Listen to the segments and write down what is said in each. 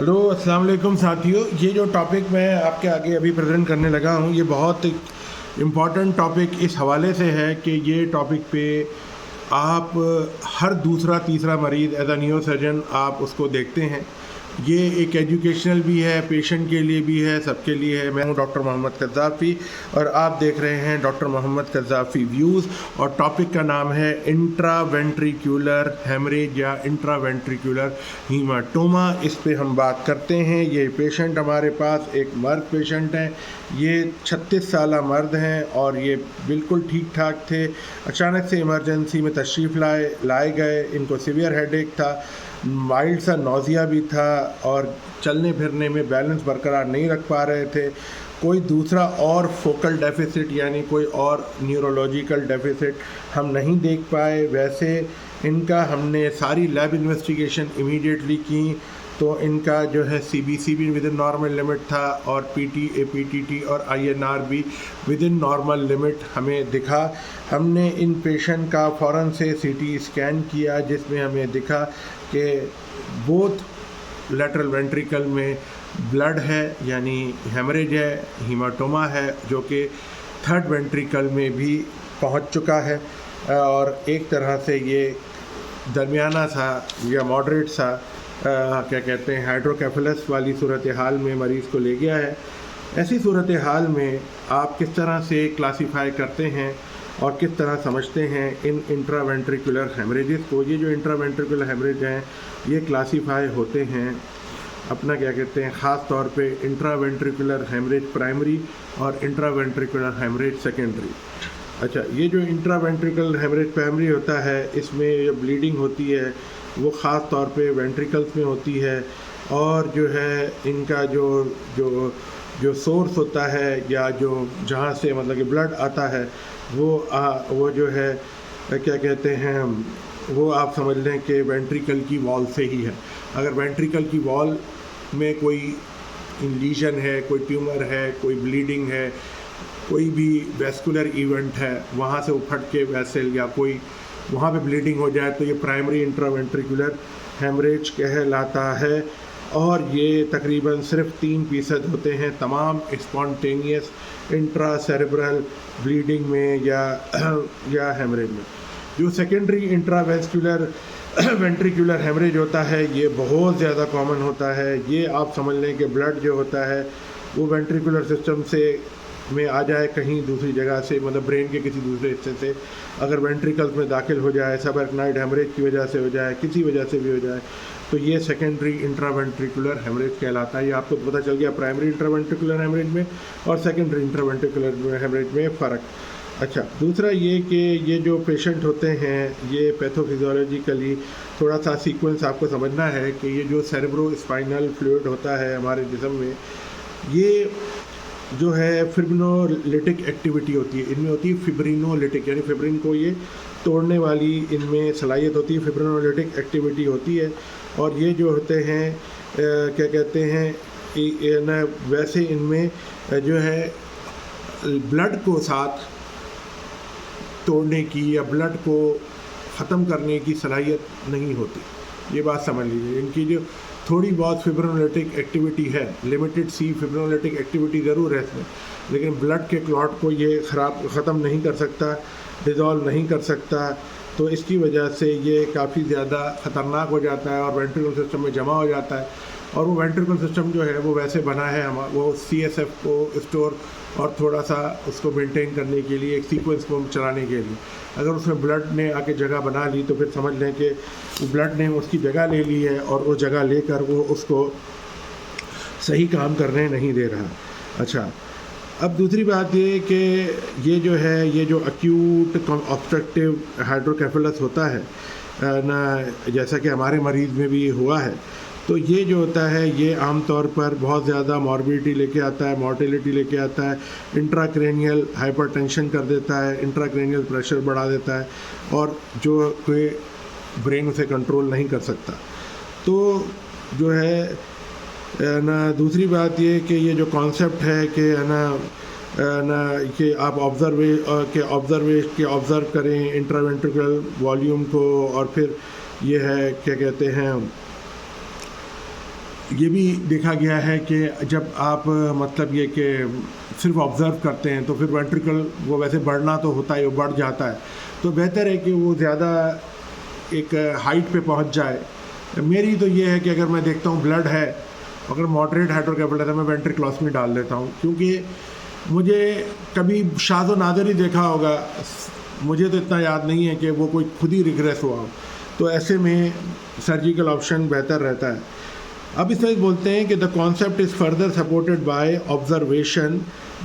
Hello अस्सलाम वालेकुम साथियों। ये जो टॉपिक मैं आपके आगे अभी प्रेजेंट करने लगा हूँ ये बहुत इम्पॉर्टेंट टॉपिक इस हवाले से है कि ये टॉपिक पे आप हर दूसरा तीसरा मरीज़ एज अ न्यूरो सर्जन आप उसको देखते हैं। ये एक एजुकेशनल भी है, पेशेंट के लिए भी है, सबके लिए है। मैं हूँ डॉक्टर मोहम्मद कज़्ज़ाफ़ी और आप देख रहे हैं डॉक्टर मोहम्मद कज़्ज़ाफ़ी व्यूज़ और टॉपिक का नाम है इंट्रावेंट्रिकुलर हेमरेज या इंट्रावेंट्रिकुलर हीमाटोमा। इस पे हम बात करते हैं। ये पेशेंट हमारे पास एक मर्द पेशेंट हैं। ये 36 साला मर्द हैं और ये बिल्कुल ठीक ठाक थे। अचानक से इमरजेंसी में तशरीफ़ लाए गए। इनको सीवियर हेडेक था, माइल्ड सा नौजिया भी था और चलने फिरने में बैलेंस बरकरार नहीं रख पा रहे थे। कोई दूसरा और फोकल डेफिसिट यानी कोई और न्यूरोलॉजिकल डेफिसिट हम नहीं देख पाए। वैसे इनका हमने सारी लैब इन्वेस्टिगेशन इमीडिएटली की तो इनका जो है सीबीसी भी विद इन नॉर्मल लिमिट था और पीटी एपीटीटी और आईएनआर भी विद इन नॉर्मल लिमिट हमें दिखा। हमने इन पेशेंट का फ़ौरन से सीटी स्कैन किया जिसमें हमें दिखा कि बोथ लेटरल वेंट्रिकल में ब्लड है यानी हेमरेज है, हीमाटोमा है जो कि थर्ड वेंट्रिकल में भी पहुंच चुका है और एक तरह से ये दरमियाना सा या मॉडरेट सा क्या कहते हैं हाइड्रोकेफेलस वाली सूरत हाल में मरीज़ को ले गया है। ऐसी सूरत हाल में आप किस तरह से क्लासीफाई करते हैं और किस तरह समझते हैं इन इंट्रावेंट्रिकुलर हेमरेजेस को। ये जो इंट्रावेंट्रिकुलर हेमरेज हैं ये क्लासीफाई होते हैं अपना क्या कहते हैं ख़ास तौर पे इंट्रावेंट्रिकुलर हेमरेज प्राइमरी और इंट्रावेंट्रिकुलर हेमरेज सेकेंडरी। अच्छा, ये जो इंट्रावेंट्रिकुलर हेमरेज प्राइमरी होता है इसमें जो ब्लीडिंग होती है वो ख़ास तौर पे वेंट्रिकल्स में होती है और जो है इनका जो जो जो सोर्स होता है या जो जहाँ से मतलब कि ब्लड आता है वो जो है क्या कहते हैं वो आप समझ लें कि वेंट्रिकल की वॉल से ही है। अगर वेंट्रिकल की वॉल में कोई लीजन है, कोई ट्यूमर है, कोई ब्लीडिंग है, कोई भी वेस्कुलर इवेंट है, वहाँ से उफट के वेसल या कोई वहाँ पे ब्लीडिंग हो जाए तो ये प्राइमरी इंट्रावेंट्रिकुलर हेमरेज कहलाता है। और ये तकरीबन सिर्फ 3% होते हैं तमाम स्पॉन्टेनियस इंट्रासेरेब्रल ब्लीडिंग में या हेमरेज में। जो सेकेंडरी इंट्रावेस्कुलर वेंट्रिकुलर हेमरेज होता है ये बहुत ज़्यादा कॉमन होता है। ये आप समझ लें कि ब्लड जो होता है वो वेंट्रिकुलर सिस्टम से में आ जाए कहीं दूसरी जगह से, मतलब ब्रेन के किसी दूसरे हिस्से से अगर वेंट्रिकल्स में दाखिल हो जाए, सबएक्नाइड हेमरेज की वजह से हो जाए, किसी वजह से भी हो जाए, तो ये सेकेंडरी इंट्रावेंट्रिकुलर हेमरेज कहलाता है। ये आपको पता चल गया प्राइमरी इंट्रावेंट्रिकुलर हेमरेज में और सेकेंडरी इंट्रावेंट्रिकुलर हेमरेज में फ़र्क। अच्छा, दूसरा ये कि ये जो पेशेंट होते हैं ये पैथोफिजियोलॉजिकली थोड़ा सा सीक्वेंस आपको समझना है कि ये जो सेरेब्रोस्पाइनल फ्लूइड होता है हमारे जिस्म में ये जो है फिब्रिनोलिटिक एक्टिविटी होती है। इनमें होती है फिब्रिनोलिटिक यानी फिब्रिन को ये तोड़ने वाली इनमें सलाहियत होती है, फिब्रिनोलिटिक एक्टिविटी होती है। और ये जो होते हैं क्या कहते हैं न वैसे इनमें जो है ब्लड को साथ तोड़ने की या ब्लड को ख़त्म करने की सलाहियत नहीं होती। ये बात समझ लीजिए। इनकी जो थोड़ी बहुत फिब्रिनोलिटिक एक्टिविटी है, लिमिटेड सी फिब्रिनोलिटिक एक्टिविटी ज़रूर है इसमें, लेकिन ब्लड के क्लॉट को ये ख़त्म नहीं कर सकता, डिज़ोल्व नहीं कर सकता। तो इसकी वजह से ये काफ़ी ज़्यादा ख़तरनाक हो जाता है और वेंट्रिकुलर सिस्टम में जमा हो जाता है। और वो वेंट्रिकुलर सिस्टम जो है वो वैसे बना है वो सीएसएफ को स्टोर और थोड़ा सा उसको मेंटेन करने के लिए, एक सीक्वेंस को चलाने के लिए। अगर उसमें ब्लड ने आके जगह बना ली तो फिर समझ लें कि ब्लड ने उसकी जगह ले ली है और वो जगह लेकर वो उसको सही काम करने नहीं दे रहा। अच्छा, अब दूसरी बात ये कि ये जो है ये जो अक्यूट ऑब्स्ट्रक्टिव हाइड्रोकेफेलस होता है ना, जैसा कि हमारे मरीज़ में भी हुआ है, तो ये जो होता है ये आमतौर पर बहुत ज़्यादा मॉर्बिडिटी लेके आता है, मॉर्टेलिटी लेके आता है, इंट्राक्रेनियल हाइपरटेंशन कर देता है, इंट्राक्रेनियल प्रेशर बढ़ा देता है और जो कोई ब्रेन उसे कंट्रोल नहीं कर सकता। तो जो है ना दूसरी बात ये कि ये जो कॉन्सेप्ट है कि है ना कि आप ऑब्ज़र्व करें इंट्रावेंट्रिकुलर वॉल्यूम को और फिर ये है क्या कहते हैं ये भी देखा गया है कि जब आप मतलब ये कि सिर्फ ऑब्ज़र्व करते हैं तो फिर वेंट्रिकल वो वैसे बढ़ना तो होता है, वो बढ़ जाता है, तो बेहतर है कि वो ज़्यादा एक हाइट पे पहुंच जाए। मेरी तो ये है कि अगर मैं देखता हूँ ब्लड है, अगर मॉडरेट हाइड्रोकेफेलस है, मैं वेंट्रिक्लोस्मी डाल देता हूँ, क्योंकि मुझे कभी शाज़ व नादिर ही देखा होगा, मुझे तो इतना याद नहीं है कि वो कोई खुद ही रिग्रेस हुआ हो, तो ऐसे में सर्जिकल ऑप्शन बेहतर रहता है। अब इस तरह बोलते हैं कि the concept is further supported by observation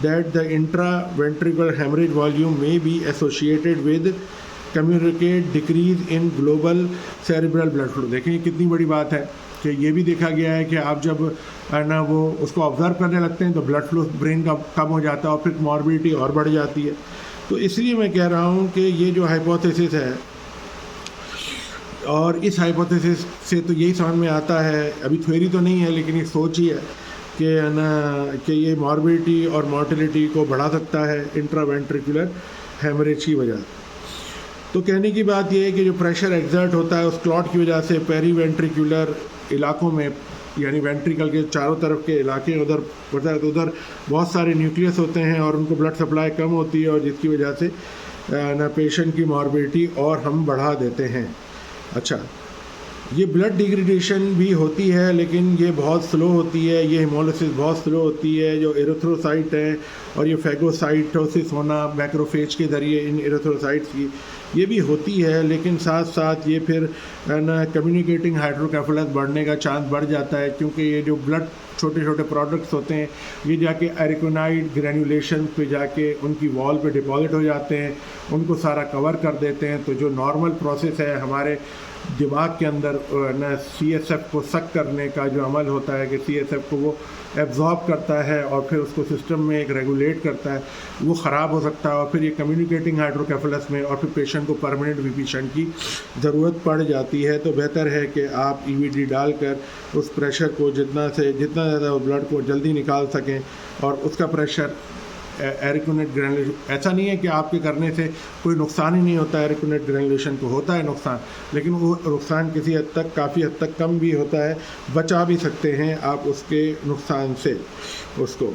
that the intra ventricular haemorrhage volume may be associated with communicate decrease in global cerebral blood flow. देखें कितनी बड़ी बात है कि ये भी देखा गया है कि आप जब ना वो उसको ऑब्ज़र्व करने लगते हैं तो ब्लड फ्लो ब्रेन का कम हो जाता है और फिर मॉर्बिडिटी और बढ़ जाती है। तो इसलिए मैं कह रहा हूँ कि ये जो हाइपोथेसिस है, और इस हाइपोथेसिस से तो यही समझ में आता है, अभी थ्योरी तो नहीं है लेकिन ये सोच ही है कि ना कि ये मॉर्बिडिटी और मॉर्टिलिटी को बढ़ा सकता है इंट्रावेंट्रिकुलर हेमरेज की वजह। तो कहने की बात यह है कि जो प्रेशर एग्जर्ट होता है उस क्लॉट की वजह से पेरीवेंट्रिकुलर इलाकों में, यानी वेंट्रिकल के चारों तरफ के इलाके उधर पड़ता है, तो उधर बहुत सारे न्यूक्लियस होते हैं और उनको ब्लड सप्लाई कम होती है, और जिसकी वजह से ना पेशेंट की मॉर्बिडिटी और हम बढ़ा देते हैं। अच्छा, ये ब्लड डिग्रेडेशन भी होती है लेकिन ये बहुत स्लो होती है, ये हेमोलिसिस बहुत स्लो होती है। जो एरिथ्रोसाइट है और ये फैगोसाइटोसिस होना मैक्रोफेज के ज़रिए इन एरिथ्रोसाइट्स की, ये भी होती है, लेकिन साथ साथ ये फिर ना कम्युनिकेटिंग हाइड्रोकेफेलस बढ़ने का चांस बढ़ जाता है, क्योंकि ये जो ब्लड छोटे छोटे प्रोडक्ट्स होते हैं ये जाके एरिकोनाइड ग्रैन्युलेशन पे जाके उनकी वॉल पे डिपॉजिट हो जाते हैं, उनको सारा कवर कर देते हैं। तो जो नॉर्मल प्रोसेस है हमारे दिमाग के अंदर न CSF को सक करने का जो अमल होता है कि CSF को वो एब्जॉर्ब करता है और फिर उसको सिस्टम में एक रेगुलेट करता है, वो ख़राब हो सकता है और फिर ये कम्युनिकेटिंग हाइड्रोकेफेलस में और फिर पेशेंट को परमानेंट विपिशन की ज़रूरत पड़ जाती है। तो बेहतर है कि आप EVD डालकर उस प्रेशर को जितना ज़्यादा ब्लड को जल्दी निकाल सकें और उसका प्रेशर एरिकोनेट ग्रैनुलेशन, ऐसा नहीं है कि आपके करने से कोई नुकसान ही नहीं होता है, एरिकोनेट ग्रैनुलेशन को होता है नुकसान, लेकिन वो नुकसान किसी हद तक काफ़ी हद तक कम भी होता है, बचा भी सकते हैं आप उसके नुकसान से उसको,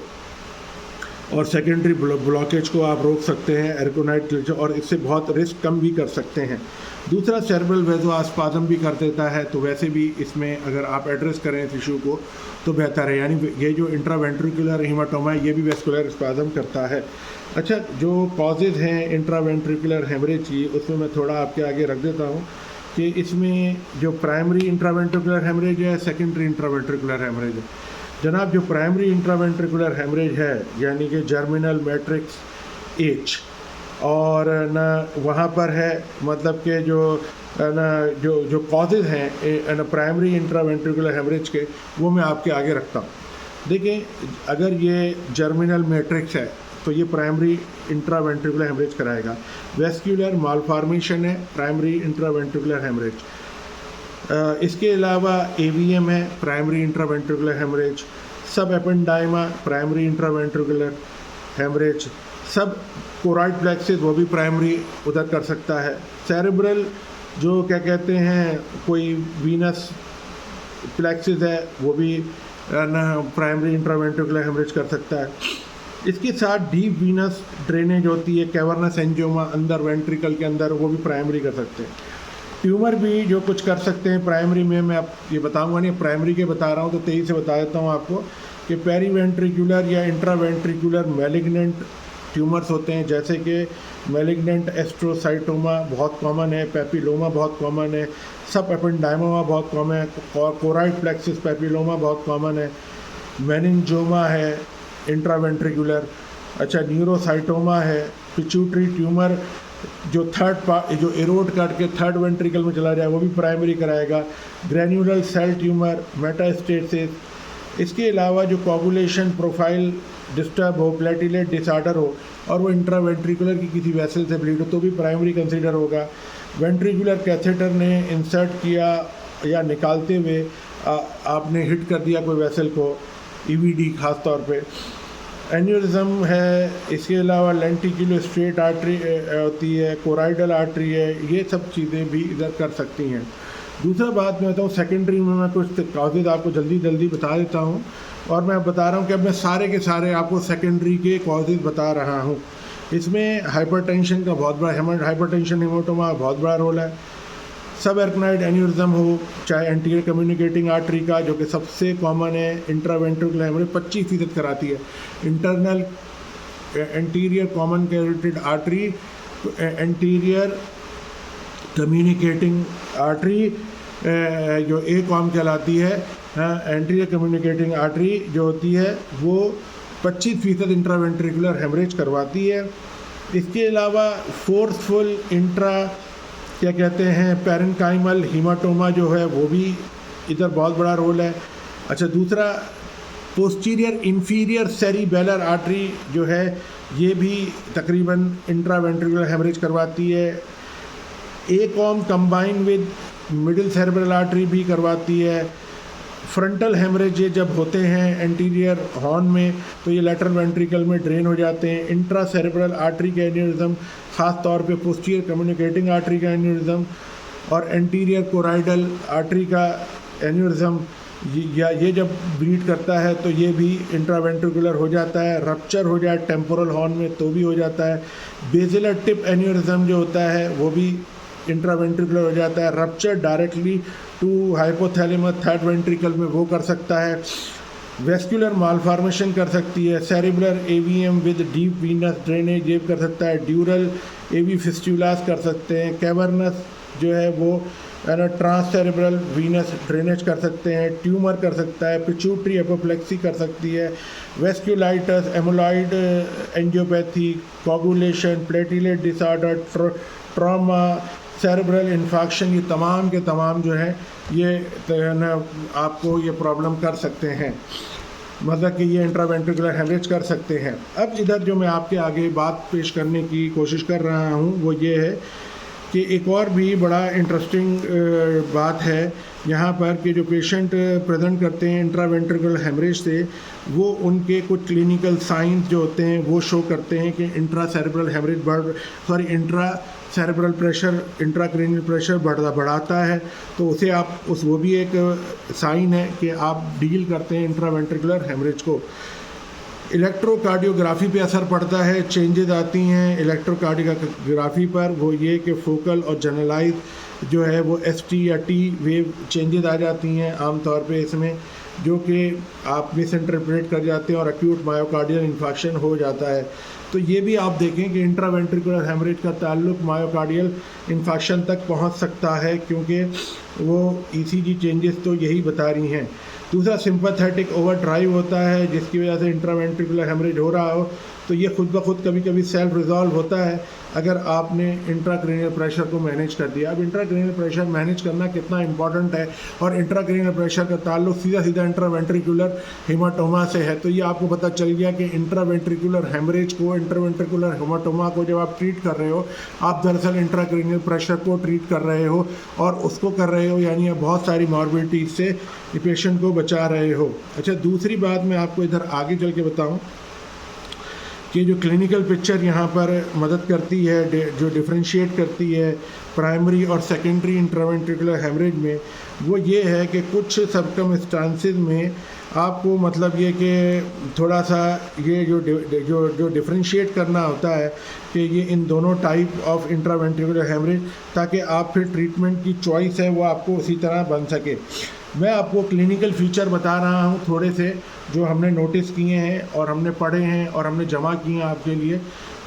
और सेकेंडरी ब्लॉकेज को आप रोक सकते हैं एरिकोनाइट, और इससे बहुत रिस्क कम भी कर सकते हैं। दूसरा सेरेब्रल वेज़ोस्पाज़म भी कर देता है, तो वैसे भी इसमें अगर आप एड्रेस करें इस इशू को तो बेहतर है। यानी ये जो इंट्रावेंट्रिकुलर हीमाटोमा है ये भी वेस्कुलर स्पाज़म करता है। अच्छा, जो कॉजेज़ हैं इंट्रावेंट्रिकुलर हेमरेज की उसमें मैं थोड़ा आपके आगे रख देता हूँ कि इसमें जो प्राइमरी इंट्रावेंट्रिकुलर हेमरेज है, सेकेंडरी इंट्रावेंट्रिकुलर हेमरेज है। जनाब, जो प्राइमरी इंट्रावेंट्रिकुलर हेमरेज है यानी कि जर्मिनल मैट्रिक्स एज, और न वहाँ पर है मतलब कि जो जो कॉजेज़ हैं न प्राइमरी इंट्रावेंट्रिकुलर हेमरेज के, वो मैं आपके आगे रखता हूँ। देखिए, अगर ये जर्मिनल मैट्रिक्स है तो ये प्राइमरी इंट्रावेंट्रिकुलर हेमरेज कराएगा। वेस्क्यूलर मालफॉर्मेशन है प्राइमरी इंट्रावेंट्रिकुलर हेमरेज। इसके अलावा AVM है प्राइमरी इंट्रावेंट्रिकुलर हेमरेज। सब एपेंडाइमा प्राइमरी इंट्रावेंट्रिकुलर हेमरेज। सब कोराइड प्लेक्सिस वो भी प्राइमरी उधर कर सकता है। सेरेब्रल जो क्या कहते हैं कोई वीनस प्लेक्सिस है वो भी प्राइमरी इंट्रावेंट्रिकुलर हेमरेज कर सकता है। इसके साथ डीप वीनस ड्रेनेज होती है, कैवर्नस एंजियोमा अंदर वेंट्रिकल के अंदर, वो भी प्राइमरी कर सकते हैं। ट्यूमर भी जो कुछ कर सकते हैं प्राइमरी में, मैं आप ये बताऊंगा नहीं, प्राइमरी के बता रहा हूँ तो तेज़ी से बता देता हूँ आपको कि पेरीवेंट्रिकुलर या इंट्रावेंट्रिकुलर मैलिग्नेंट ट्यूमर्स होते हैं, जैसे कि मैलिग्नेंट एस्ट्रोसाइटोमा बहुत कॉमन है, पेपिलोमा बहुत कॉमन है, सब एपेंडाइमा बहुत कॉमन है, कोराइड प्लेक्सिस पेपिलोमा बहुत कॉमन है, मेनिंजोमा है इंट्रावेंट्रिकुलर। अच्छा, न्यूरोसाइटोमा है, पिट्यूटरी ट्यूमर जो थर्ड पार्ट जो एरोड काट के थर्ड वेंट्रिकल में चला जाए वो भी प्राइमरी कराएगा। Granular cell tumour, metastasis. इसके अलावा जो कोगुलेशन प्रोफाइल डिस्टर्ब हो, प्लेटिलेट डिसऑर्डर हो और वो इंट्रावेंट्रिकुलर की किसी वेसल से ब्लीड हो तो भी प्राइमरी कंसीडर होगा। वेंट्रिकुलर कैथेटर ने इंसर्ट किया या निकालते हुए आपने हिट कर दिया कोई वेसल को, EVD खास तौर पे। एन्यूरिज्म है, इसके अलावा लेंटिकुलर स्ट्रेट आर्टरी होती है, कोराइडल आर्टरी है, ये सब चीज़ें भी इधर कर सकती हैं। दूसरा बात मैं बताऊँ, सेकेंडरी में मैं कुछ कॉजेज़ आपको जल्दी बता देता हूँ, और मैं बता रहा हूँ कि अब मैं सारे के सारे आपको सेकेंडरी के कॉजेज़ बता रहा हूँ। इसमें हाइपरटेंशन का बहुत बड़ा, हाइपरटेंशन हेमाटोमा बहुत बड़ा रोल है। सब एर्कनाइड एन्यूरिज्म हो, चाहे एंटीरियर कम्युनिकेटिंग आर्टरी का, जो कि सबसे कॉमन है, इंट्रावेंट्रिकुलर हेमरेज 25% कराती है। Internal anterior common carotid artery, anterior communicating artery जो ए कॉम कहलाती है, एंटीरियर कम्युनिकेटिंग आर्टरी जो होती है वो 25% इंट्रावेंट्रिकुलर हेमरेज करवाती है। इसके अलावा फोर्सफुल इंट्रा क्या कहते हैं पेरेन्काइमल हीमाटोमा जो है वो भी इधर बहुत बड़ा रोल है। अच्छा, दूसरा पोस्टीरियर इंफीरियर सेरिबेलर आर्टरी जो है ये भी तकरीबन इंट्रावेंट्रिकुलर हेमरेज करवाती है। A com combine with middle cerebral artery भी करवाती है। फ्रंटल हेमरेज ये जब होते हैं एंटीरियर हॉर्न में तो ये लेटरल वेंट्रिकल में ड्रेन हो जाते हैं। इंट्रा सेरेब्रल आर्टरी का एन्यूरिज्म, ख़ास तौर पे पोस्टीरियर कम्युनिकेटिंग आर्टरी का एन्यूरिज्म और एंटीरियर कोराइडल आर्टरी का एन्यूरिज्म, ये जब ब्लीड करता है तो ये भी इंट्रावेंट्रिकुलर हो जाता है। रप्चर हो जाए टेम्पोरल हॉर्न में तो भी हो जाता है। बेसिलर टिप एन्यूरिज्म जो होता है वो भी इंट्रावेंट्रिकुलर हो जाता है। Rupture directly to hypothalamus third ventricle में वो कर सकता है। वेस्कुलर मालफॉर्मेशन कर सकती है। Cerebellar AVM with deep venous drainage ये कर सकता है। ड्यूरल एवी फिस्टुलास कर सकते हैं। कैवर्नस जो है वो ट्रांससेरेब्रल वीनस ड्रेनेज कर सकते हैं। ट्यूमर कर सकता है। पिट्यूटरी एपोप्लेक्सी कर सकती है। Vasculitis, amyloid angiopathy, coagulation, platelet disorder, trauma, cerebral infection, ये तमाम के तमाम जो है ये आपको ये प्रॉब्लम कर सकते हैं, मतलब कि ये इंट्रावेंट्रिकुलर हेमरेज कर सकते हैं। अब इधर जो मैं आपके आगे बात पेश करने की कोशिश कर रहा हूँ वो ये है कि एक और भी बड़ा इंटरेस्टिंग बात है यहाँ पर कि जो पेशेंट प्रेजेंट करते हैं इंट्रावेंट्रिकुलर हेमरेज से, वो उनके कुछ क्लिनिकल साइंस जो होते हैं वो शो करते हैं कि intra cerebral pressure, intracranial pressure बढ़ाता है, तो उसे आप वो भी एक साइन है कि आप डील करते हैं इंट्रावेंट्रिकुलर हेमरेज को। इलेक्ट्रोकार्डियोग्राफी पे असर पड़ता है, चेंजेस आती हैं इलेक्ट्रोकार्डियोग्राफी पर, वो ये कि फोकल और जनरलाइज जो है वो ST या T वेव चेंजेस आ जाती हैं आमतौर पे इसमें, जो कि आप मिस इंटरप्रेट कर जाते हैं और एक्यूट मायोकार्डियल इन्फेक्शन हो जाता है। तो ये भी आप देखें कि इंट्रावेंट्रिकुलर हेमरेज का ताल्लुक मायोकार्डियल इन्फेक्शन तक पहुंच सकता है, क्योंकि वो ECG चेंजेस तो यही बता रही हैं। दूसरा सिंपैथेटिक ओवरड्राइव होता है जिसकी वजह से इंट्रावेंट्रिकुलर हेमरेज हो रहा हो, तो ये खुद ब खुद कभी कभी सेल्फ रिजॉल्व होता है अगर आपने इंट्राक्रैनियल प्रेशर को मैनेज कर दिया। अब इंट्राक्रैनियल प्रेशर मैनेज करना कितना इंपॉर्टेंट है, और इंट्राक्रैनियल प्रेशर का ताल्लुक सीधा इंट्रावेंट्रिकुलर हेमाटोमा से है। तो ये आपको पता चल गया कि इंट्रावेंट्रिकुलर हेमरेज को, इंट्रावेंट्रिकुलर हेमाटोमा को जब आप ट्रीट कर रहे हो, आप दरअसल इंट्राक्रैनियल प्रेशर को ट्रीट कर रहे हो और उसको कर रहे हो, यानी आप बहुत सारी मॉर्बिडिटी से पेशेंट को बचा रहे हो। अच्छा, दूसरी बात मैं आपको इधर आगे चल के बताऊँ कि जो क्लिनिकल पिक्चर यहाँ पर मदद करती है, जो डिफ्रेंशिएट करती है प्राइमरी और सेकेंडरी इंट्रावेंट्रिकुलर हेमरेज में, वो ये है कि कुछ सर्कमस्टांसेस में आपको मतलब ये कि थोड़ा सा ये जो डिफ्रेंशिएट करना होता है कि ये इन दोनों टाइप ऑफ इंट्रावेंट्रिकुलर हेमरेज, ताकि आप फिर ट्रीटमेंट की चॉइस है वो आपको उसी तरह बन सके। मैं आपको क्लिनिकल फीचर बता रहा हूँ थोड़े से जो हमने नोटिस किए हैं और हमने पढ़े हैं और हमने जमा किए हैं आपके लिए,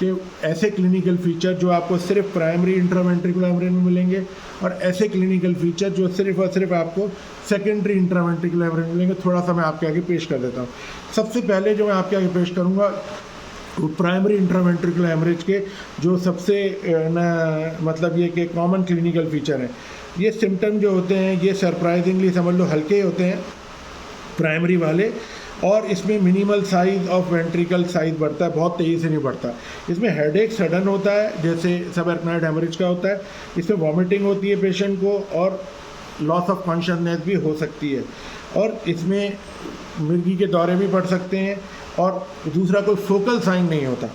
कि ऐसे क्लिनिकल फीचर जो आपको सिर्फ प्राइमरी इंट्रावेंट्रिकुलर हेमरेज में मिलेंगे और ऐसे क्लिनिकल फीचर जो सिर्फ और सिर्फ आपको सेकेंडरी इंट्रावेंट्रिकुलर हेमरेज में मिलेंगे। थोड़ा सा मैं आपके आगे पेश कर देता हूँ। सबसे पहले जो मैं आपके आगे पेश करूँगा वो प्राइमरी इंट्रावेंट्रिकुलर हेमरेज के जो सबसे मतलब ये कि कॉमन क्लिनिकल फीचर हैं। ये सिम्टम जो होते हैं ये सरप्राइजिंगली समझ लो हल्के होते हैं प्राइमरी वाले, और इसमें minimal size of ventricle size बढ़ता है, बहुत तेज़ी से नहीं बढ़ता। इसमें हेडेक सडन होता है जैसे सब एर्कनाइड हेमरेज का होता है। इसमें वॉमिटिंग होती है पेशेंट को और लॉस ऑफ कॉन्शियसनेस भी हो सकती है, और इसमें मिर्गी के दौरे भी पड़ सकते हैं। और दूसरा कोई फोकल साइन नहीं होता।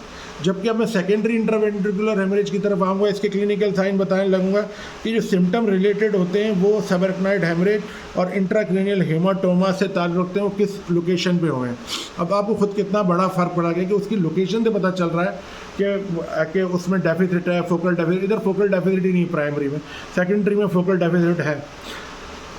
जबकि अब मैं सेकेंडरी इंट्रावेंट्रिकुलर हेमरेज की तरफ आऊँगा, इसके क्लिनिकल साइन बताने लगूंगा कि जो सिम्टम रिलेटेड होते हैं वो सबएरेक्नॉइड हेमरेज और इंट्राक्रेनियल हेमाटोमा से ताल्लुक़ रखते हैं, वो किस लोकेशन पे हुए हैं। अब आपको खुद कितना बड़ा फ़र्क पड़ा गया कि उसकी लोकेशन से पता चल रहा है कि उसमें डेफिसिट है, फोकल डेफिसिट। इधर फोकल डेफिसिट ही नहीं प्राइमरी में, सेकेंडरी में फोकल डेफिसिट है।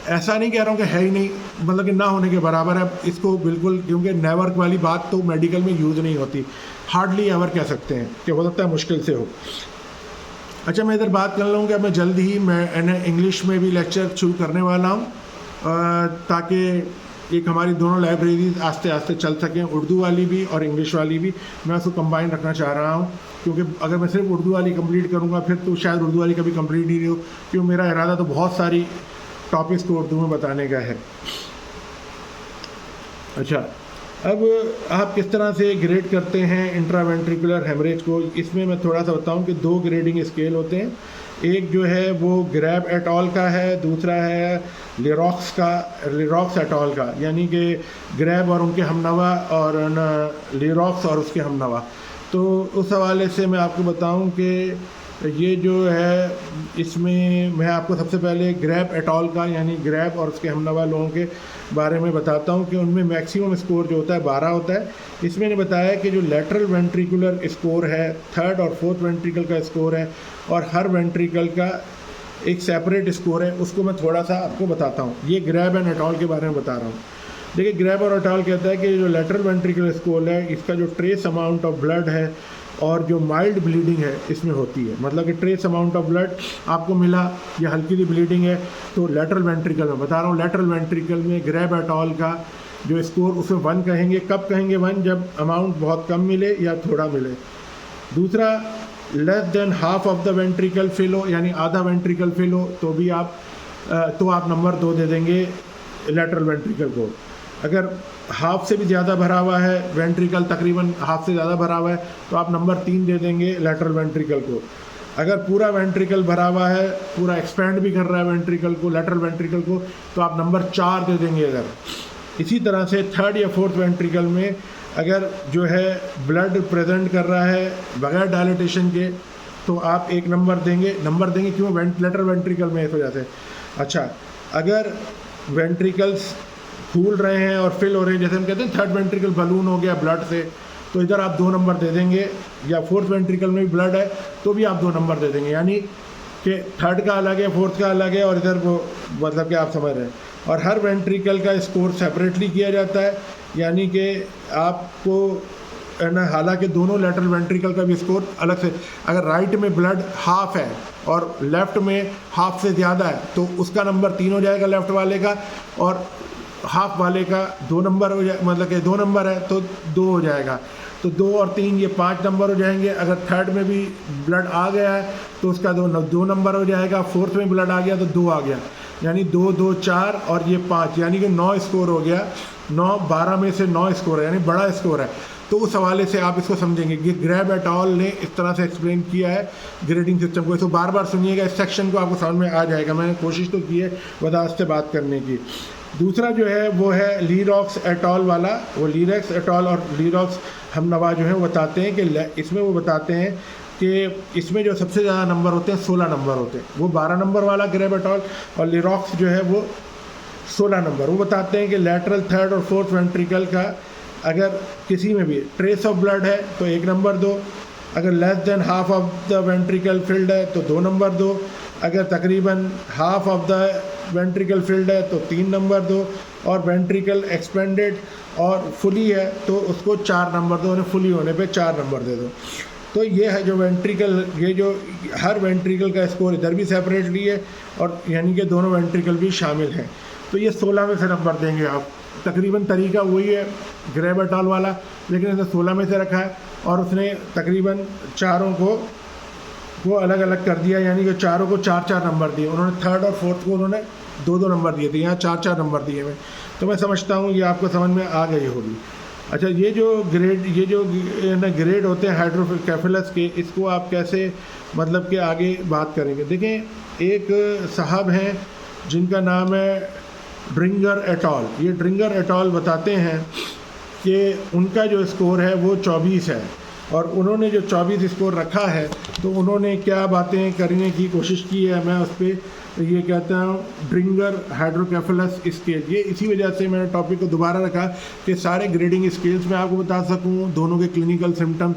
ऐसा नहीं कह रहा हूँ कि है ही नहीं, मतलब कि ना होने के बराबर है इसको बिल्कुल, क्योंकि नेवर्क वाली बात तो मेडिकल में यूज़ नहीं होती, हार्डली एवर कह सकते हैं कि हो सकता है मुश्किल से हो। अच्छा, मैं इधर बात कर लूँ कि मैं जल्द ही मैं इंग्लिश में भी लेक्चर शुरू करने वाला हूँ, ताकि एक हमारी दोनों लाइब्रेरीज आस्ते आस्ते चल सकें, उर्दू वाली भी और इंग्लिश वाली भी। मैं उसको कंबाइन रखना चाह रहा हूँ, क्योंकि अगर मैं सिर्फ उर्दू वाली कंप्लीट करूँगा फिर तो शायद उर्दू वाली कभी कंप्लीट नहीं हो, क्योंकि मेरा इरादा तो बहुत सारी टॉपिक्स को उर्दू में बताने का है। अच्छा, अब आप किस तरह से ग्रेड करते हैं इंट्रावेंट्रिकुलर हेमरेज को, इसमें मैं थोड़ा सा बताऊं कि 2 ग्रेडिंग स्केल होते हैं। एक जो है वो ग्रैब एट ऑल का है, दूसरा है लिरॉक्स एट ऑल का, यानी कि ग्रैब और उनके हमनवा और लिरॉक्स और उसके हमनवा। तो उस हवाले से मैं आपको बताऊं कि ये जो है, इसमें मैं आपको सबसे पहले ग्रैब एट ऑल का, यानी ग्रैब और उसके हमनवा लोगों के बारे में बताता हूँ कि उनमें मैक्सिमम स्कोर जो होता है 12 होता है। इसमें ने बताया कि जो लेटरल वेंट्रिकुलर स्कोर है, थर्ड और फोर्थ वेंट्रिकल का स्कोर है, और हर वेंट्रिकल का एक सेपरेट स्कोर है, उसको मैं थोड़ा सा आपको बताता हूँ। ये ग्रैब एंड एट ऑल के बारे में बता रहा हूँ। देखिए, ग्रैब और एट ऑल कहता है कि जो लेटरल वेंट्रिकुलर स्कोर है, इसका जो ट्रेस अमाउंट ऑफ ब्लड है और जो माइल्ड ब्लीडिंग है इसमें होती है, मतलब कि ट्रेस अमाउंट ऑफ ब्लड आपको मिला या हल्की सी ब्लीडिंग है, तो लेटरल वेंट्रिकल में बता रहा हूँ, लेटरल वेंट्रिकल में ग्रैब एट ऑल का जो स्कोर उसमें 1 कहेंगे। कब कहेंगे 1? जब अमाउंट बहुत कम मिले या थोड़ा मिले। दूसरा, less than half of the ventricle fill हो, यानी आधा वेंट्रिकल फिल हो, तो भी आप नंबर 2 दे देंगे लेटरल वेंट्रिकल को। अगर हाफ से भी ज़्यादा भरा हुआ है, वेंट्रिकल तकरीबन हाफ से ज़्यादा भरा हुआ है, तो आप नंबर 3 दे देंगे लेटरल वेंट्रिकल को। अगर पूरा वेंट्रिकल भरा हुआ है, पूरा एक्सपेंड भी कर रहा है वेंट्रिकल को, लेटरल वेंट्रिकल को, तो आप नंबर 4 दे देंगे। अगर इसी तरह से थर्ड या फोर्थ वेंट्रिकल में अगर जो है ब्लड प्रेजेंट कर रहा है बगैर डायलिटेशन के, तो आप 1 नंबर देंगे। क्यों? लेटरल वेंट्रिकल में इस वजह से। अच्छा, अगर वेंट्रिकल्स फूल रहे हैं और फिल हो रहे हैं, जैसे हम कहते हैं थर्ड वेंट्रिकल बलून हो गया ब्लड से, तो इधर आप 2 नंबर दे देंगे। या फोर्थ वेंट्रिकल में भी ब्लड है तो भी आप 2 नंबर दे देंगे, यानी कि थर्ड का अलग है, फोर्थ का अलग है, और इधर वो मतलब कि आप समझ रहे हैं। और हर वेंट्रिकल का स्कोर सेपरेटली किया जाता है, यानी कि आपको है ना, हालांकि दोनों लेटरल वेंट्रिकल का भी स्कोर अलग से, अगर राइट में ब्लड हाफ है और लेफ़्ट में हाफ से ज़्यादा है, तो उसका नंबर 3 हो जाएगा लेफ़्ट वाले का, और हाफ वाले का 2 नंबर हो जाए, मतलब कि 2 नंबर है तो 2 हो जाएगा। तो 2 और 3 ये 5 नंबर हो जाएंगे। अगर थर्ड में भी ब्लड आ गया है तो उसका 2 नंबर हो जाएगा। फोर्थ में ब्लड आ गया तो 2 आ गया, यानी 2, 2, 4 और ये 5, यानी कि 9 स्कोर हो गया। 9, 12 में से 9 स्कोर है, यानी बड़ा स्कोर है। तो उस हवाले से आप इसको समझेंगे कि ग्रैब एट ऑल ने इस तरह से एक्सप्लेन किया है ग्रेडिंग सिस्टम को। इसको बार बार सुनिएगा, इस सेक्शन को आपको समझ में आ जाएगा। मैंने कोशिश तो की है वदाहत से बात करने की। दूसरा जो है वो है लिरॉक्स एट ऑल वाला। वो लिरॉक्स एट ऑल और लिरॉक्स हमनवा जो है वो बताते हैं कि इसमें वो बताते हैं कि इसमें जो सबसे ज़्यादा नंबर होते हैं 16 नंबर होते हैं। वो 12 नंबर वाला ग्रैब एट ऑल, और लिरॉक्स जो है वो 16 नंबर। वो बताते हैं कि लेटरल थर्ड और फोर्थ वेंट्रिकल का अगर किसी में भी ट्रेस ऑफ ब्लड है तो 1 नंबर दो, अगर less than half of the ventricle field है तो 2 नंबर दो, अगर तकरीबन half of the ventricle field है तो 3 नंबर दो, और वेंट्रिकल एक्सपेंडेड और फुली है तो उसको 4 नंबर दो, और फुली होने पे 4 नंबर दे दो। तो ये है जो वेंट्रिकल, ये जो हर वेंट्रिकल का स्कोर इधर भी सेपरेटली है, और यानी कि दोनों वेंट्रिकल भी शामिल हैं। तो ये 16 में से नंबर देंगे आप। तकरीबन तरीका वही है ग्रैब एट ऑल वाला, लेकिन इसने 16 में से रखा है, और उसने तकरीबन चारों को वो अलग अलग कर दिया, यानी कि चारों को 4-4 नंबर दिए। उन्होंने थर्ड और फोर्थ को उन्होंने 2-2 नंबर दिए थे, यहाँ 4-4 नंबर दिए हुए। तो मैं समझता हूँ ये आपको समझ में आ गई होगी। अच्छा, ये जो ग्रेड होते हैं हाइड्रोकेफेलस के, इसको आप कैसे मतलब कि आगे बात करेंगे। देखें, एक साहब हैं जिनका नाम है ड्रिंगर एट ऑल। ये ड्रिंगर एट ऑल बताते हैं कि उनका जो स्कोर है वो 24 है। और उन्होंने जो 24 स्कोर रखा है तो उन्होंने क्या बातें करने की कोशिश की है, मैं उस पर ये कहता हूँ ड्रिंगर हाइड्रोकेफेलस स्केल। ये इसी वजह से मैंने टॉपिक को दोबारा रखा कि सारे ग्रेडिंग स्केल्स मैं आपको बता सकूँ, दोनों के क्लिनिकल सिम्टम्स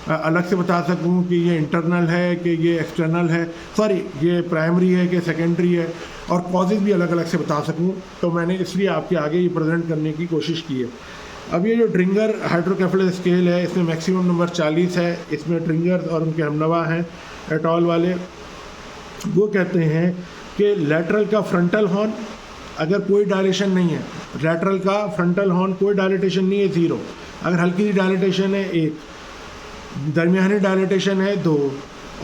अलग से बता सकूँ कि ये इंटरनल है कि ये एक्सटर्नल है, सॉरी ये प्राइमरी है कि सेकेंडरी है, और कॉजेज़ भी अलग अलग से बता सकूँ। तो मैंने इसलिए आपके आगे ये प्रेजेंट करने की कोशिश की है। अब ये जो ड्रिंगर हाइड्रोकेफेलस स्केल है इसमें मैक्सिमम नंबर 40 है। इसमें ड्रिंगर और उनके हमनवा हैं एटॉल वाले, वो कहते हैं कि लैटरल का फ्रंटल हॉर्न अगर कोई डायलेशन नहीं है, लैटरल का फ्रंटल हॉर्न कोई डायलेटेशन नहीं है 0, अगर हल्की सी डायलेटेशन है 1, दरमियानी डायलेटेशन है 2,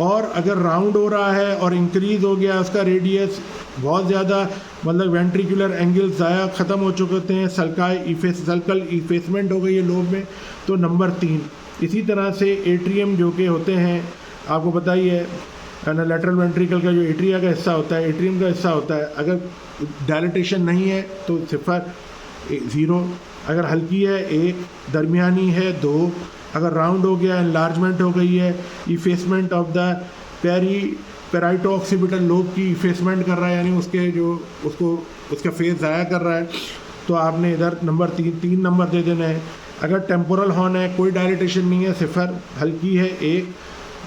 और अगर राउंड हो रहा है और इंक्रीज़ हो गया उसका रेडियस बहुत ज़्यादा, मतलब वेंट्रिकुलर एंगल्स ज़ाया ख़त्म हो चुके होते हैं, सल्कल इफेसमेंट हो गई है लोब में, तो नंबर 3। इसी तरह से एट्रियम जो के होते हैं, आपको पता ही है ना, लेटरल वेंट्रिकल का जो एट्रिया का हिस्सा होता है, एट्रियम का हिस्सा होता है, अगर डायलेटेशन नहीं है तो 0, अगर हल्की है 1, दरमियानी है 2, अगर राउंड हो गया एनलार्जमेंट हो गई है, इफेसमेंट ऑफ द पेराइटोऑक्सीपिटल लोब की इफेसमेंट कर रहा है, यानी उसके जो उसका फेस ज़ाया कर रहा है, तो आपने इधर नंबर 3 नंबर दे देना है। अगर टेम्पोरल हॉर्न है कोई डायलेटेशन नहीं है 0, हल्की है 1,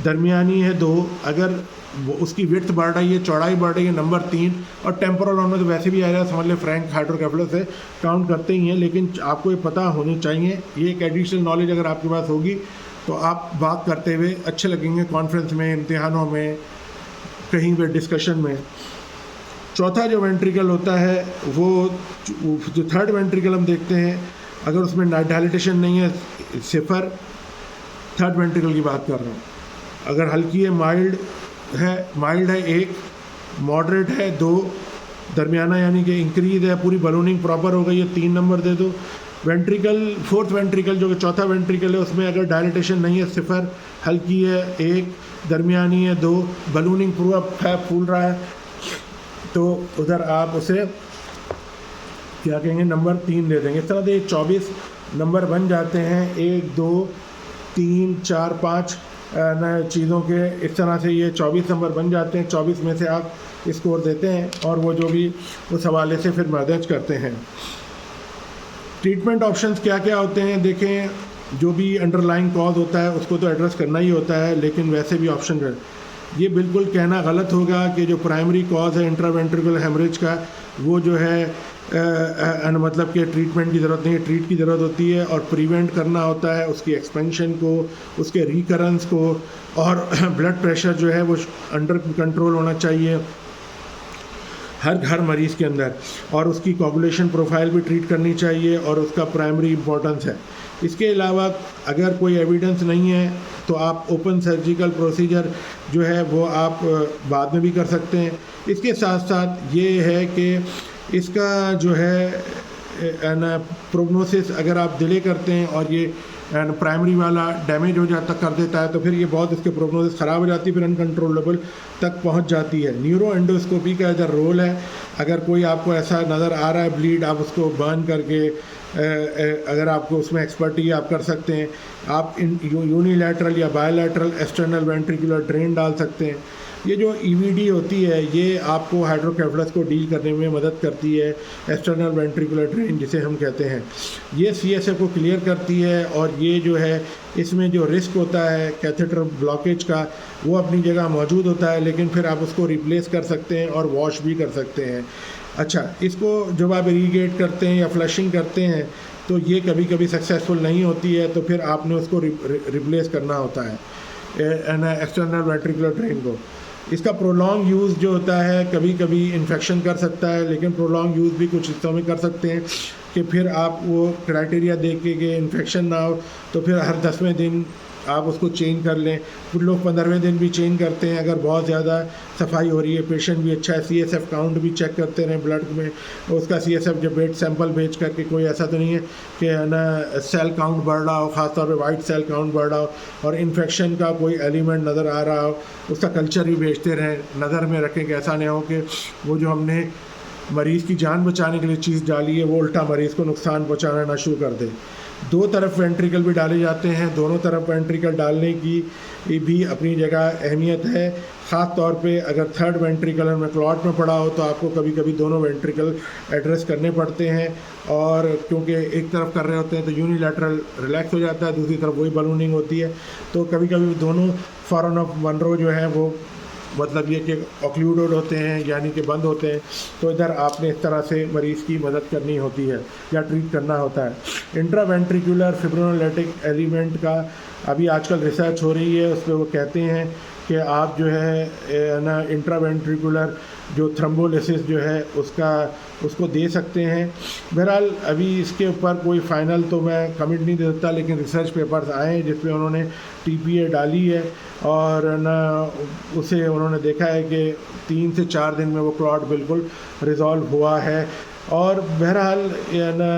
दरमियानी है 2, अगर उसकी विड्थ बढ़ रही है, चौड़ाई बढ़ रही है, नंबर 3, और टेम्पोरल हॉर्न में तो वैसे भी आ रहा है, समझ ले फ्रैंक हाइड्रोकेफेलस से काउंट करते ही हैं, लेकिन आपको ये पता होनी चाहिए। ये एक एडिशनल नॉलेज अगर आपके पास होगी तो आप बात करते हुए अच्छे लगेंगे कॉन्फ्रेंस में, इम्तिहानों में, कहीं पे डिस्कशन में। चौथा जो वेंट्रिकल होता है वो जो थर्ड वेंट्रिकल हम देखते हैं, अगर उसमें डायलेटेशन नहीं है 0, थर्ड वेंट्रिकल की बात कर रहा हूँ। अगर हल्की है माइल्ड है 1, मॉडरेट है 2, दरमियाना यानी कि इंक्रीज है, पूरी बलूनिंग प्रॉपर हो गई है 3 नंबर दे दो। वेंट्रिकल, फोर्थ वेंट्रिकल जो कि चौथा वेंट्रिकल है, उसमें अगर डायलेटेशन नहीं है 0, हल्की है 1, दरमियानी है 2, बलूनिंग पूरा फूल रहा है, तो उधर आप उसे क्या कहेंगे, नंबर 3 दे देंगे। इस तरह से 24 नंबर बन जाते हैं, 1 2 3 4 5 चीज़ों के, इस तरह से ये 24 नंबर बन जाते हैं। 24 में से आप स्कोर देते हैं और वो जो भी उस हवाले से फिर मैनेज करते हैं। ट्रीटमेंट ऑप्शंस क्या क्या होते हैं देखें, जो भी अंडरलाइंग कॉज होता है उसको तो एड्रेस करना ही होता है, लेकिन वैसे भी ऑप्शन है, ये बिल्कुल कहना गलत होगा कि जो प्राइमरी कॉज है इंट्रावेंट्रिकुलर हेमरेज का, वो जो है मतलब कि ट्रीटमेंट की ज़रूरत नहीं है, ट्रीट की ज़रूरत होती है और प्रिवेंट करना होता है उसकी एक्सपेंशन को, उसके रिकरेंस को, और ब्लड प्रेशर जो है वो अंडर कंट्रोल होना चाहिए हर मरीज़ के अंदर, और उसकी कोगुलेशन प्रोफाइल भी ट्रीट करनी चाहिए, और उसका प्राइमरी इम्पोर्टेंस है। इसके अलावा अगर कोई एविडेंस नहीं है तो आप ओपन सर्जिकल प्रोसीजर जो है वो आप बाद में भी कर सकते हैं। इसके साथ साथ ये है कि इसका जो है ना प्रोग्नोसिस अगर आप डिले करते हैं और ये प्राइमरी वाला डैमेज हो जाता कर देता है, तो फिर ये बहुत इसके प्रोग्नोसिस ख़राब हो जाती है, फिर अनकंट्रोलेबल तक पहुंच जाती है। न्यूरो एंडोस्कोपी का इधर रोल है, अगर कोई आपको ऐसा नज़र आ रहा है ब्लीड, आप उसको बर्न करके अगर आपको उसमें एक्सपर्टी आप कर सकते हैं, आप यूनिलैटरल या बायलैटरल एक्सटर्नल वेंट्रिकुलर ड्रेन डाल सकते हैं। ये जो ईवीडी होती है ये आपको हाइड्रोकेफेलस को डील करने में मदद करती है, एक्सटर्नल वेंट्रिकुलर ड्रेन जिसे हम कहते हैं, ये सीएसएफ को क्लियर करती है, और ये जो है इसमें जो रिस्क होता है कैथेटर ब्लॉकेज का वो अपनी जगह मौजूद होता है, लेकिन फिर आप उसको रिप्लेस कर सकते हैं और वॉश भी कर सकते हैं। अच्छा, इसको जब आप इरीगेट करते हैं या फ्लशिंग करते हैं तो ये कभी कभी सक्सेसफुल नहीं होती है, तो फिर आपने उसको रिप्लेस करना होता है एक्सटर्नल वेंट्रिकुलर ड्रेन को। इसका प्रोलॉन्ग यूज़ जो होता है कभी कभी इन्फेक्शन कर सकता है, लेकिन प्रोलॉन्ग यूज़ भी कुछ हिस्सों में कर सकते हैं कि फिर आप वो क्राइटेरिया देख के कि इन्फेक्शन ना हो तो फिर हर 10वें दिन आप उसको चेंज कर लें। कुछ लोग 15वें दिन भी चेंज करते हैं अगर बहुत ज़्यादा सफाई हो रही है, पेशेंट भी अच्छा है, सीएसएफ काउंट भी चेक करते रहें ब्लड में, उसका सीएसएफ जब वेट सैंपल भेज करके, कोई ऐसा तो नहीं है कि ना सेल काउंट बढ़ रहा हो, ख़ासतौर पे वाइट सेल काउंट बढ़ रहा हो और इन्फेक्शन का कोई एलिमेंट नज़र आ रहा हो, उसका कल्चर भी भेजते रहें, नज़र में रखें कि ऐसा नहीं हो कि वो जो हमने मरीज़ की जान बचाने के लिए चीज़ डाली है वो उल्टा मरीज़ को नुकसान पहुंचाना ना शुरू कर दे। दो तरफ वेंट्रिकल भी डाले जाते हैं, दोनों तरफ वेंट्रिकल डालने की भी अपनी जगह अहमियत है। ख़ास तौर पे अगर थर्ड वेंट्रिकल में क्लॉट में पड़ा हो तो आपको कभी कभी दोनों वेंट्रिकल एड्रेस करने पड़ते हैं, और क्योंकि एक तरफ कर रहे होते हैं तो यूनिलैटरल रिलैक्स हो जाता है, दूसरी तरफ वही बलूनिंग होती है, तो कभी कभी दोनों फॉरन ऑफ मनरो जो है वो मतलब ये कि ऑक्लूडेड होते हैं यानी कि बंद होते हैं, तो इधर आपने इस तरह से मरीज़ की मदद करनी होती है या ट्रीट करना होता है। इंट्रावेंट्रिकुलर फिब्रिनोलाइटिक एलिमेंट का अभी आजकल रिसर्च हो रही है, उस पर वो कहते हैं कि आप जो है ना इंट्रावेंट्रिकुलर जो थ्रोम्बोलिसिस जो है उसको दे सकते हैं। बहरहाल अभी इसके ऊपर कोई फ़ाइनल तो मैं कमिट नहीं दे सकता, लेकिन रिसर्च पेपर्स आए हैं जिसमें उन्होंने टीपीए डाली है और ना उसे उन्होंने देखा है कि 3 से 4 दिन में वो क्लॉट बिल्कुल रिज़ॉल्व हुआ है। और बहरहाल ना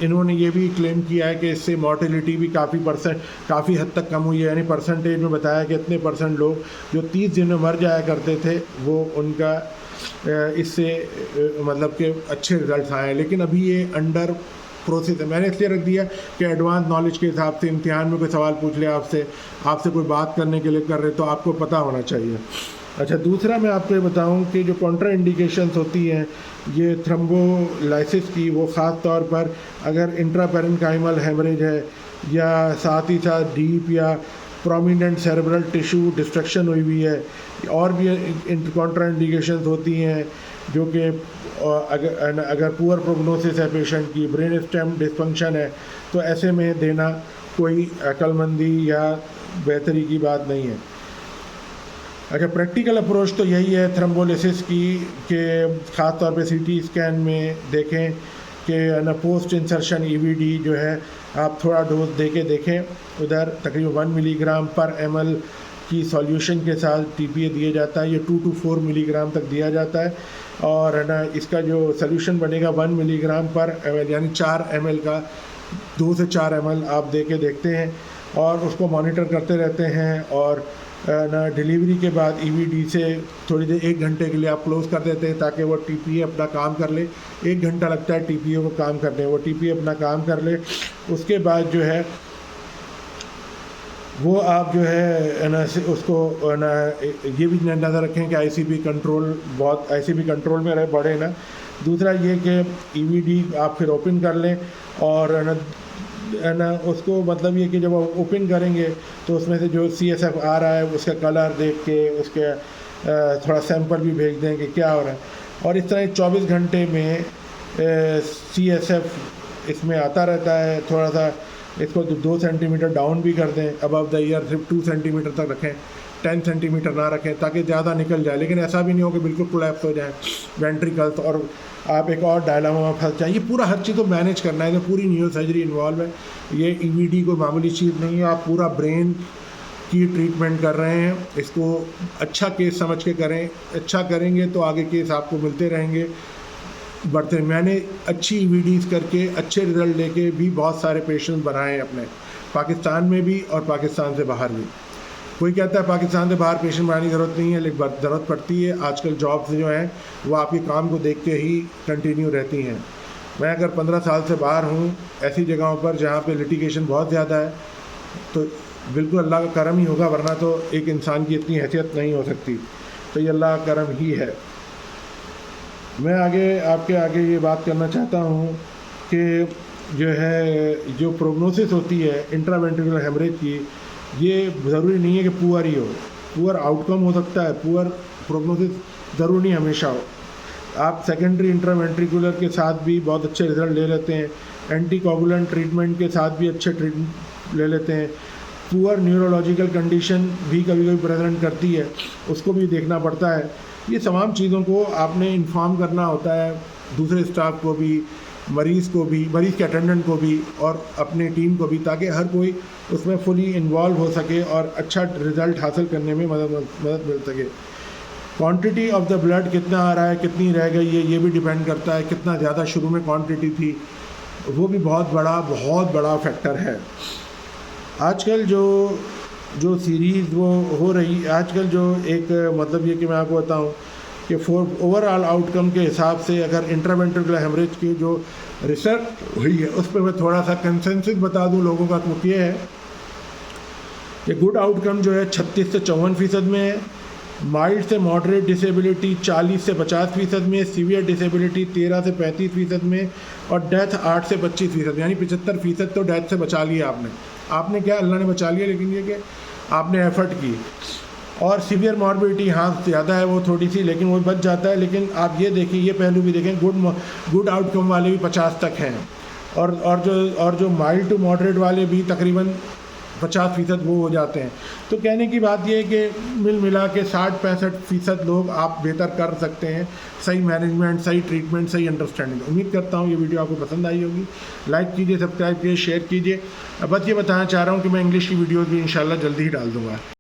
इन्होंने ये भी क्लेम किया है कि इससे मॉर्टेलिटी भी काफ़ी हद तक कम हुई है, यानी परसेंटेज में बताया कि इतने परसेंट लोग जो 30 दिन में मर जाया करते थे वो उनका इससे मतलब कि अच्छे रिजल्ट्स आए हैं। लेकिन अभी ये अंडर प्रोसेस है। मैंने इसलिए रख दिया कि एडवांस नॉलेज के हिसाब से इम्तिहान में कोई सवाल पूछ ले आपसे कोई बात करने के लिए कर रहे तो आपको पता होना चाहिए। अच्छा, दूसरा मैं आपको ये बताऊं कि जो कॉन्ट्रा इंडिकेशंस होती हैं ये थ्रोम्बोलाइसिस की, वो ख़ास तौर पर अगर इंट्रापेरेन्काइमल हेमरेज है या साथ ही साथ डीप या प्रोमिनेंट सेरेब्रल टिश्यू डिस्ट्रक्शन हुई है, और भी कॉन्ट्रा इंडिकेशंस होती हैं जो कि अगर पुअर प्रोग्नोसिस है पेशेंट की, ब्रेन स्टेम डिसफंक्शन है, तो ऐसे में देना कोई अक्लमंदी या बेहतरी की बात नहीं है। अच्छा, प्रैक्टिकल अप्रोच तो यही है थ्रोम्बोलिसिस की कि ख़ास तौर पे सीटी स्कैन में देखें कि ना पोस्ट इंसर्शन ईवीडी जो है आप थोड़ा डोज दे के देखें, उधर तकरीबन 1 मिलीग्राम पर ml की सॉल्यूशन के साथ टीपीए दिया जाता है, ये 2 to 4 मिलीग्राम तक दिया जाता है, और है ना इसका जो सॉल्यूशन बनेगा 1 मिलीग्राम पर ml यानी 4 ml का 2 से 4 ml आप दे के देखते हैं और उसको मॉनिटर करते रहते हैं, और ना डिलीवरी के बाद ईवीडी से थोड़ी देर 1 घंटे के लिए आप क्लोज़ कर देते हैं ताकि वो टीपीए अपना काम कर ले। 1 घंटा लगता है टीपीए को काम करने, वो टीपीए अपना काम कर ले। उसके बाद जो है वो आप जो है ना उसको ना ये भी नज़र रखें कि आईसीपी कंट्रोल में रहे, बढ़े ना। दूसरा ये कि ईवीडी आप फिर ओपन कर लें और ना उसको मतलब ये कि जब आप ओपन करेंगे तो उसमें से जो CSF आ रहा है उसका कलर देख के उसके थोड़ा सैंपल भी भेज दें कि क्या हो रहा है, और इस तरह 24 घंटे में CSF इसमें आता रहता है। थोड़ा सा इसको 2 सेंटीमीटर डाउन भी कर दें, अबव द ईयर सिर्फ 2 सेंटीमीटर तक रखें, 10 सेंटीमीटर ना रखें ताकि ज़्यादा निकल जाए, लेकिन ऐसा भी नहीं हो कि बिल्कुल कोलैप्स हो जाए वेंट्रिकल्स और आप एक और डायलामा में फंस जाए। ये पूरा हर चीज़ को मैनेज करना है, तो पूरी न्यूरो सर्जरी इन्वॉल्व है। ये ईवीडी को मामूली चीज़ नहीं है, आप पूरा ब्रेन की ट्रीटमेंट कर रहे हैं। इसको अच्छा केस समझ के करें, अच्छा करेंगे तो आगे केस आपको मिलते रहेंगे, बढ़ते। मैंने अच्छी ईवीडीज़ करके अच्छे रिज़ल्ट लेके भी बहुत सारे पेशेंट्स बनाए हैं अपने, पाकिस्तान में भी और पाकिस्तान से बाहर भी। कोई कहता है पाकिस्तान से बाहर पेशेंट बनाने की ज़रूरत नहीं है, लेकिन ज़रूरत पड़ती है। आजकल जॉब्स जो हैं वो आपके काम को देख के ही कंटिन्यू रहती हैं। मैं अगर 15 साल से बाहर हूँ ऐसी जगहों पर जहाँ पे लिटिगेशन बहुत ज़्यादा है, तो बिल्कुल अल्लाह का करम ही होगा, वरना तो एक इंसान की इतनी हैसियत नहीं हो सकती। तो ये अल्लाह का करम ही है। मैं आपके आगे ये बात करना चाहता हूँ कि जो प्रोग्नोसिस होती है इंट्रावेंट्रिकुलर हेमरेज की, ये ज़रूरी नहीं है कि पुअर ही हो, पुअर आउटकम हो सकता है, पुअर प्रोग्नोसिस ज़रूरी नहीं हमेशा हो। आप सेकेंडरी इंट्रावेंट्रिकुलर के साथ भी बहुत अच्छे रिजल्ट ले लेते हैं, एंटीकोगुलेंट ट्रीटमेंट के साथ भी अच्छे ट्रीटमेंट ले लेते हैं। पुअर न्यूरोलॉजिकल कंडीशन भी कभी कभी प्रेजेंट करती है, उसको भी देखना पड़ता है। ये तमाम चीज़ों को आपने इन्फॉर्म करना होता है दूसरे स्टाफ को भी, मरीज़ को भी, मरीज़ के अटेंडेंट को भी और अपने टीम को भी, ताकि हर कोई उसमें फुली इन्वॉल्व हो सके और अच्छा रिज़ल्ट हासिल करने में मदद मिल सके। क्वांटिटी ऑफ द ब्लड कितना आ रहा है, कितनी रह गई है, ये भी डिपेंड करता है। कितना ज़्यादा शुरू में क्वांटिटी थी, वो भी बहुत बड़ा फैक्टर है। आजकल जो सीरीज़ वो हो रही, आजकल जो एक मतलब ये कि मैं आपको बताऊं कि ओवरऑल आउटकम के हिसाब से अगर इंट्रावेंट्रिकुलर हेमरेज की जो रिसर्च हुई है उस पर मैं थोड़ा सा कंसेंसस बता दूं लोगों का, तो ये है कि गुड आउटकम जो है 36 से 54% में है, माइल्ड से मॉडरेट डिसेबिलिटी 40 से 50% में, सीवियर डिसेबिलिटी 13 से 35% में, और डेथ 8 से 25%, यानी 75% तो डेथ से बचा लिया आपने क्या अल्लाह ने बचा लिया, लेकिन ये कि आपने एफर्ट की। और सीवियर मॉर्बिडिटी हाँ ज़्यादा है वो थोड़ी सी, लेकिन वो बच जाता है। लेकिन आप ये देखिए, ये पहलू भी देखें, गुड आउटकम वाले भी 50 तक हैं, और जो माइल्ड टू मॉडरेट वाले भी तकरीबन 50% वो हो जाते हैं। तो कहने की बात ये है कि मिला के 60-65% लोग आप बेहतर कर सकते हैं, सही मैनेजमेंट, सही ट्रीटमेंट, सही अंडरस्टैंडिंग। उम्मीद करता हूँ ये वीडियो आपको पसंद आई होगी। लाइक कीजिए, सब्सक्राइब कीजिए, शेयर कीजिए। बस ये बताना चाह रहा हूँ कि मैं इंग्लिश की वीडियोज़ भी इंशाल्लाह जल्दी ही डाल दूँगा।